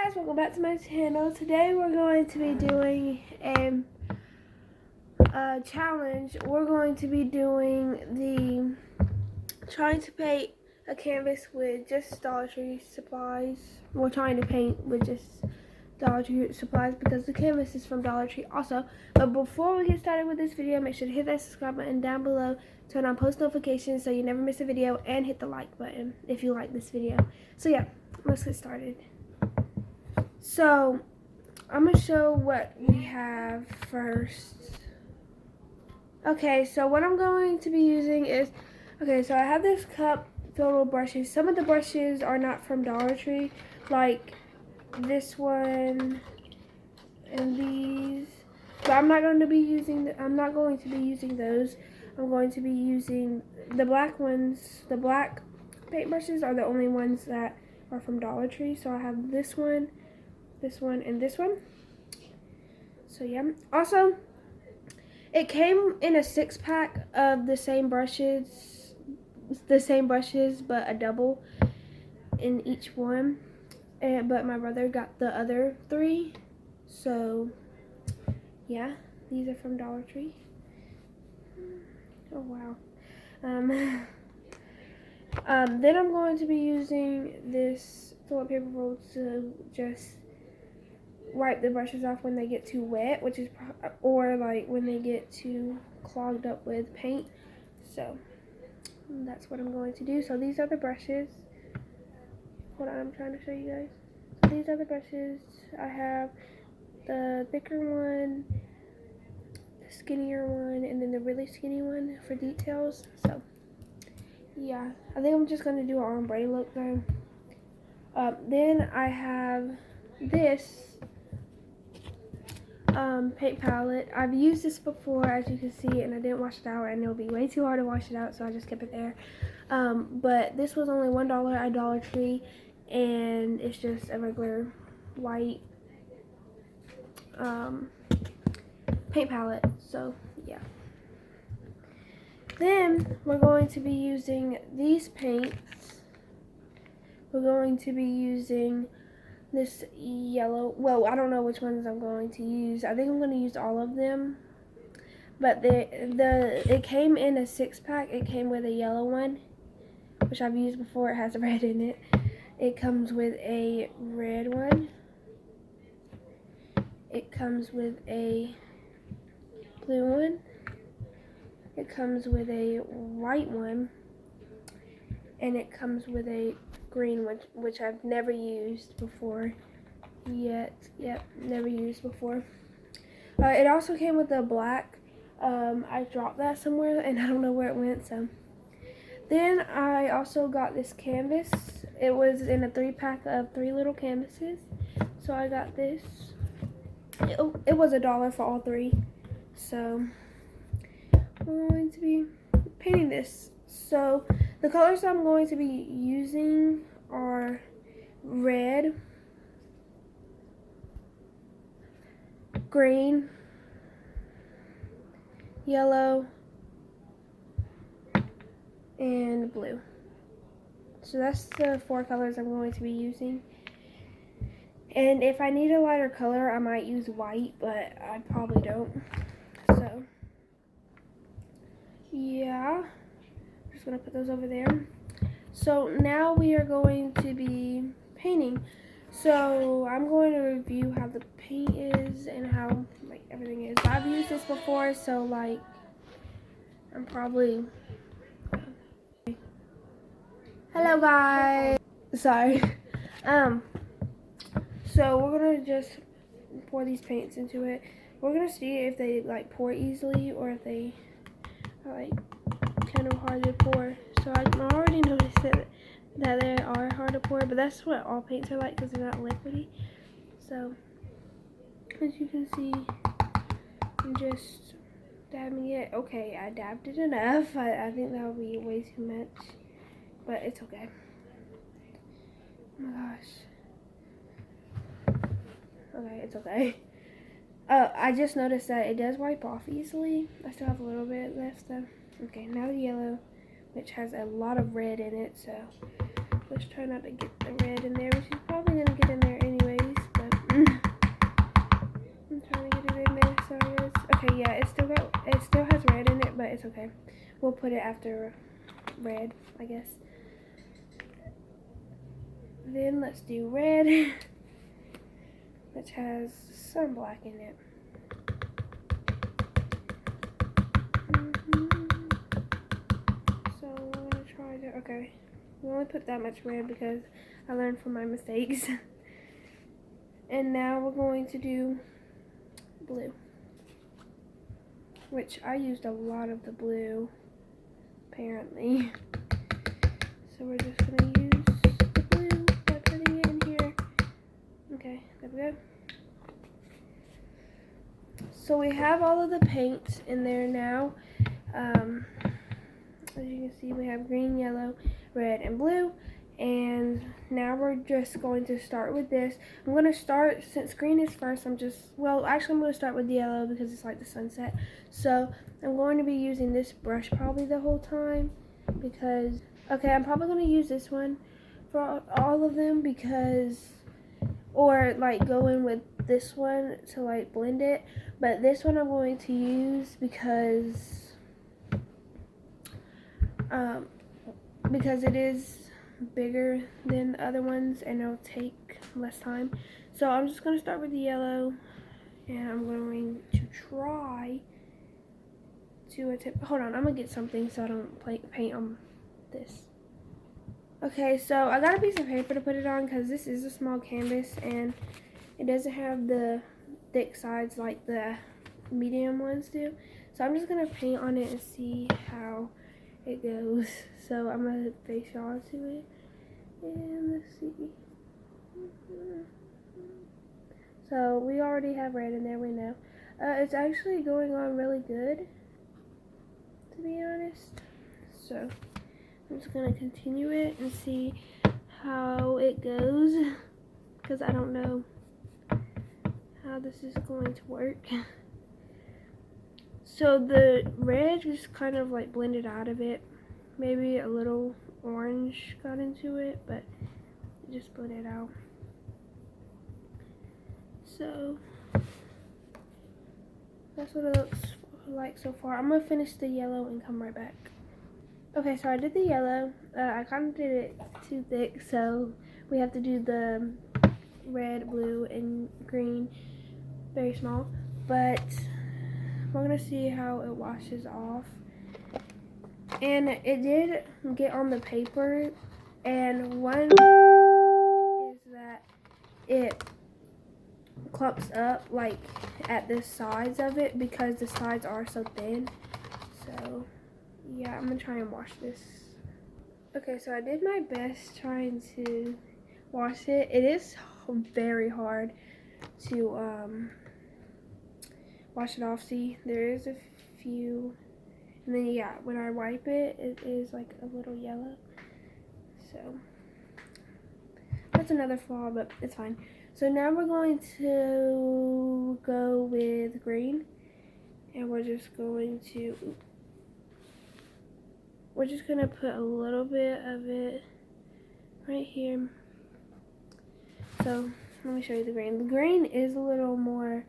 guys, welcome back to my channel. Today we're going to be doing a challenge. We're going to be doing trying to paint a canvas with just Dollar Tree supplies. We're trying to paint with just Dollar Tree supplies because the canvas is from Dollar Tree also. But before we get started with this video, make sure to hit that subscribe button down below, turn on post notifications so you never miss a video, and hit the like button if you like this video. So yeah, let's get started. So I'm going to show what we have first. Okay, so what I'm going to be using is, so I have this cup filled with brushes. Some of the brushes are not from Dollar Tree, like this one and these. But I'm not going to be using those. I'm going to be using the black ones. The black paintbrushes are the only ones that are from Dollar Tree. So I have this one, and this one. So yeah. Also, it came in a 6-pack of the same brushes, but a double in each one. But my brother got the other 3. So yeah, these are from Dollar Tree. Oh wow. Then I'm going to be using this toilet paper roll to just wipe the brushes off when they get too wet, or like when they get too clogged up with paint. So that's what I'm going to do. So these are the brushes. Hold on, I'm trying to show you guys. So these are the brushes. I have the thicker one, the skinnier one, and then the really skinny one for details. So yeah, I think I'm just going to do an ombre look though. Then I have this paint palette. I've used this before, as you can see, and I didn't wash it out, and it'll be way too hard to wash it out, so I just kept it there. But this was only $1 at Dollar Tree, and it's just a regular white paint palette. So yeah. Then we're going to be using these paints. We're going to be using this yellow, well, I don't know which ones I'm going to use. I think I'm going to use all of them. But it came in a 6-pack. It came with a yellow one, which I've used before. It has red in it. It comes with a red one. It comes with a blue one. It comes with a white one. And it comes with a green one, which I've never used before yet. Yep, never used before. It also came with a black. I dropped that somewhere and I don't know where it went. So then I also got this canvas. It was in a 3-pack of 3 little canvases. So I got this. It was $1 for all 3. So I'm going to be painting this. So the colors I'm going to be using are red, green, yellow, and blue. So that's the 4 colors I'm going to be using. And if I need a lighter color, I might use white, but I probably don't. So yeah, I'm just gonna put those over there. So now we are going to be painting. So I'm going to review how the paint is and how everything is. I've used this before, so I'm probably. Hello guys. Sorry. So we're gonna just pour these paints into it. We're gonna see if they pour easily or if they are kind of hard to pour. So I already noticed that they are hard to pour, but that's what all paints are like because they're not liquidy. So as you can see, I'm just dabbing it. Okay, I dabbed it enough. I think that would be way too much, but it's okay. Oh my gosh. Okay, it's okay. I just noticed that it does wipe off easily. I still have a little bit left though. Okay, now the yellow, which has a lot of red in it, so let's try not to get the red in there, which is probably going to get in there anyways. We'll put it after red, I guess. Then let's do red, which has some black in it. So I'm gonna try to, okay. We only put that much red because I learned from my mistakes. And now we're going to do blue, which I used a lot of the blue, apparently. So we're just gonna use the blue by putting it in here. Okay, there we go. So we have all of the paints in there now. As you can see, we have green, yellow, red, and blue. And now we're just going to start with this. I'm going to start, since green is first, I'm going to start with the yellow because it's like the sunset. So I'm going to be using this brush probably the whole time because, okay, I'm probably going to use this one for all of them because, or like go in with this one to like blend it. But this one I'm going to use because it is bigger than the other ones and it'll take less time. So I'm just going to start with the yellow and I'm going to try to attempt, hold on, I'm going to get something so I don't paint on this. Okay, so I got a piece of paper to put it on because this is a small canvas and it doesn't have the thick sides like the medium ones do. So I'm just going to paint on it and see how it goes. So I'm going to face y'all to it. And let's see. So we already have red in there, we know. It's actually going on really good, to be honest. So I'm just going to continue it and see how it goes, because I don't know how this is going to work. So the red just kind of like blended out of it. Maybe a little orange got into it, but just blend it out. So that's what it looks like so far. I'm gonna finish the yellow and come right back. Okay, so I did the yellow. I kind of did it too thick, so we have to do the red, blue, and green very small. But we're gonna see how it washes off. And it did get on the paper, and one is that it clumps up like at the sides of it because the sides are so thin. So yeah, I'm gonna try and wash this. Okay, so I did my best trying to wash it. It is very hard to wash it off. See, there is a few, and then yeah, when I wipe it, it is like a little yellow. So that's another flaw, but it's fine. So now we're going to go with green, and we're just going to put a little bit of it right here. So let me show you the green. The green is a little more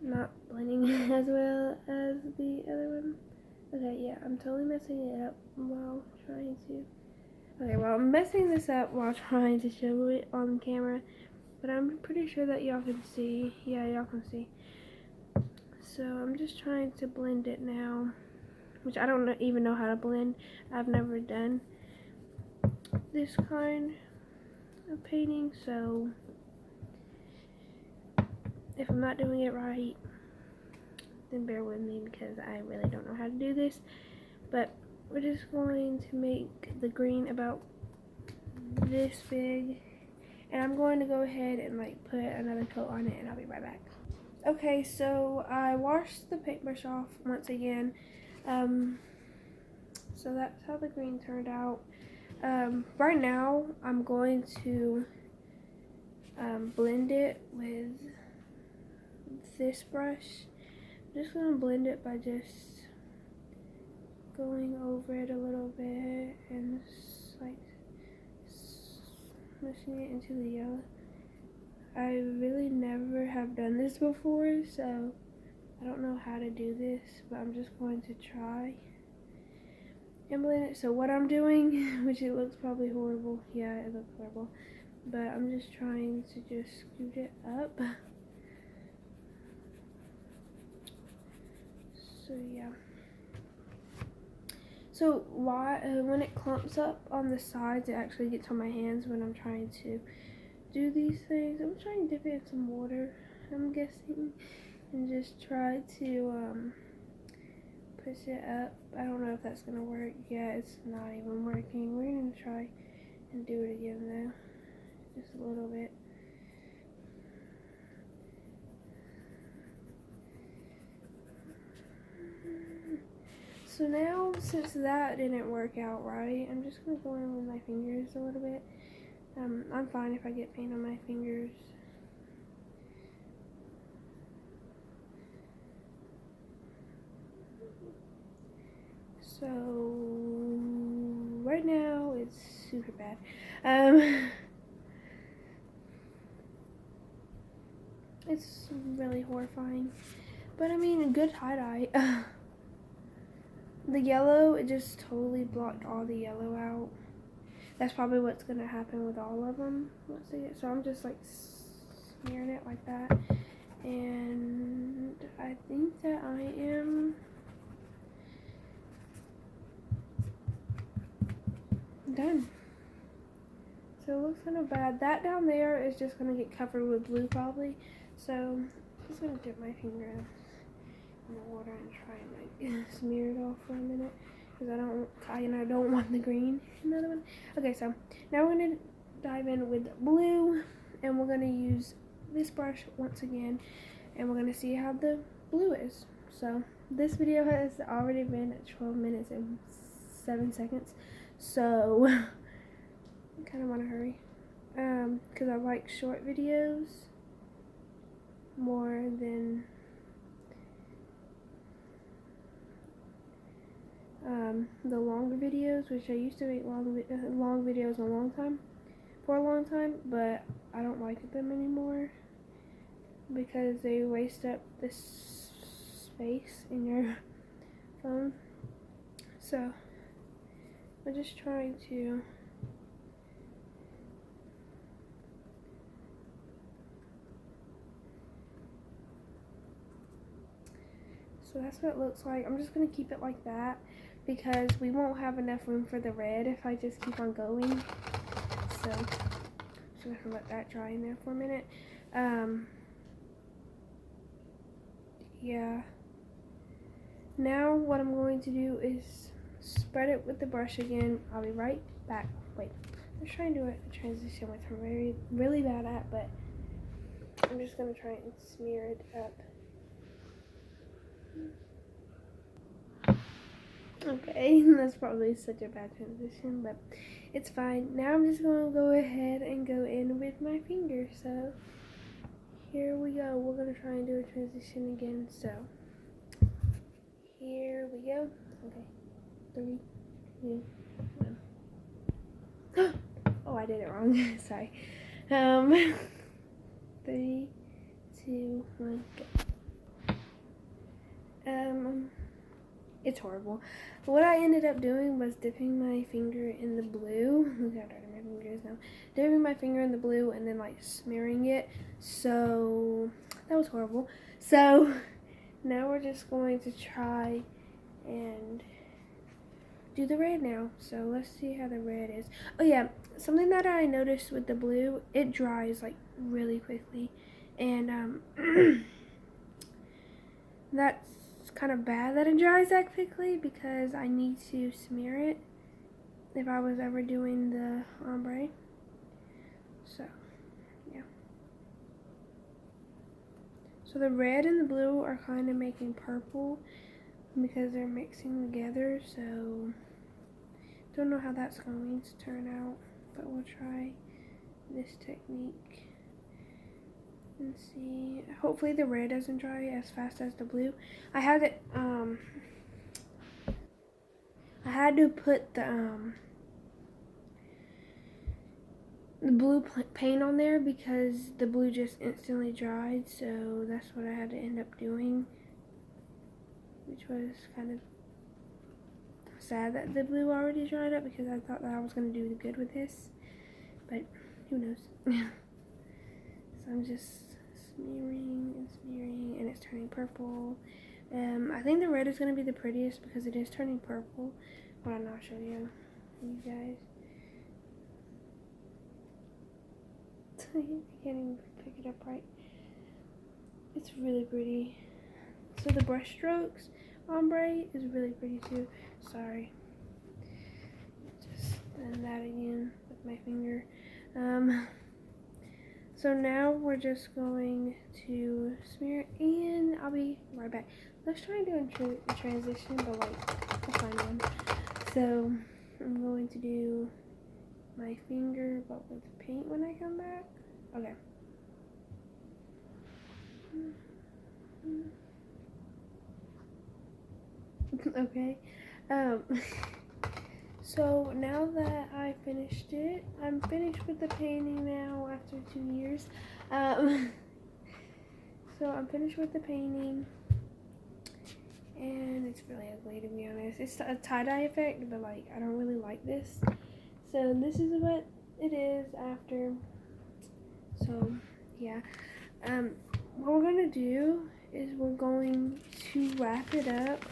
not blending as well as the other one. Okay, yeah, I'm totally messing it up while trying to. Okay, well, I'm messing this up while trying to show it on camera, but I'm pretty sure that y'all can see. Yeah, y'all can see. So I'm just trying to blend it now, which I don't even know how to blend. I've never done this kind of painting, so if I'm not doing it right, then bear with me because I really don't know how to do this. But we're just going to make the green about this big, and I'm going to go ahead and like put another coat on it, and I'll be right back. Okay, so I washed the paintbrush off once again. So that's how the green turned out. Right now I'm going to blend it with this brush. I'm just gonna blend it by just going over it a little bit and like smushing it into the yellow. I really never have done this before, so I don't know how to do this, but I'm just going to try. and blend it. So what I'm doing, which it looks probably horrible. Yeah, it looks horrible. But I'm just trying to just scoot it up. So yeah. So why when it clumps up on the sides, it actually gets on my hands when I'm trying to do these things. I'm trying to dip it in some water, I'm guessing, and just try to push it up. I don't know if that's gonna work. Yeah, it's not even working. We're gonna try and do it again though, just a little bit. So now, since that didn't work out right, I'm just gonna go in with my fingers a little bit. I'm fine if I get paint on my fingers. So right now it's super bad. It's really horrifying. But I mean, a good tie-dye. The yellow, it just totally blocked all the yellow out. That's probably what's gonna happen with all of them once they get. So I'm just like smearing it like that, and I think that I am done. So it looks kind of bad. That down there is just gonna get covered with blue probably. So I'm just gonna dip my finger in the water and try and like smear it off for a minute, because I don't want the green in the other one. Okay, so now we're gonna dive in with blue, and we're gonna use this brush once again, and we're gonna see how the blue is. So this video has already been at 12 minutes and 7 seconds, so I kind of want to hurry, because I like short videos more than the longer videos, which I used to make long videos for a long time, but I don't like them anymore because they waste up this space in your phone. So I'm just trying to so that's what it looks like. I'm just gonna keep it like that because we won't have enough room for the red if I just keep on going. So just gonna let that dry in there for a minute. Yeah. Now what I'm going to do is spread it with the brush again. I'll be right back. Wait, let's try and do a transition, which I'm really bad at, but I'm just gonna try and smear it up. Okay, that's probably such a bad transition, but it's fine. Now I'm just going to go ahead and go in with my finger. So here we go. We're going to try and do a transition again. So here we go. Okay, 3, 2, 1. Oh, I did it wrong. Sorry. 3, 2, 1, go. It's horrible. But what I ended up doing was dipping my finger in the blue. Look how dirty my finger is now. Dipping my finger in the blue and then like smearing it. So that was horrible. So now we're just going to try and do the red now. So let's see how the red is. Oh yeah, something that I noticed with the blue, it dries like really quickly. And that's kind of bad that it dries that quickly because I need to smear it if I was ever doing the ombre. So yeah, so the red and the blue are kind of making purple because they're mixing together, so don't know how that's going to turn out, but we'll try this technique and see. Hopefully the red doesn't dry as fast as the blue. I had to put the blue paint on there because the blue just instantly dried, so that's what I had to end up doing, which was kind of sad that the blue already dried up because I thought that I was going to do good with this. But who knows. So I'm just smearing and it's turning purple. I think the red is going to be the prettiest because it is turning purple. Hold on, I'll show you guys. I can't even pick it up right. It's really pretty. So the brush strokes ombre is really pretty too. Sorry. Just done that again with my finger. So now we're just going to smear and I'll be right back. Let's try and do a transition, but like a fun one. So I'm going to do my finger, but with paint when I come back. Okay. Okay. So now that I finished it, I'm finished with the painting now after 2 years. So I'm finished with the painting, and it's really ugly to be honest. It's a tie-dye effect, but like I don't really like this. So this is what it is after. So yeah, what we're gonna do is we're going to wrap it up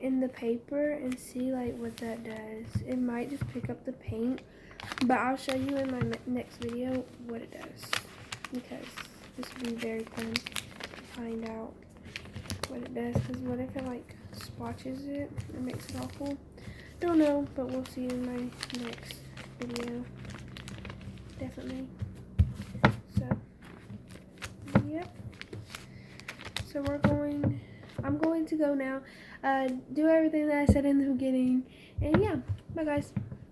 in the paper and see like what that does. It might just pick up the paint, but I'll show you in my next video what it does, because this will be very fun to find out what it does. Because what if it like splotches it and makes it awful? Don't know, but we'll see in my next video, definitely. So yep, so I'm going to go now, do everything that I said in the beginning, and yeah, bye guys.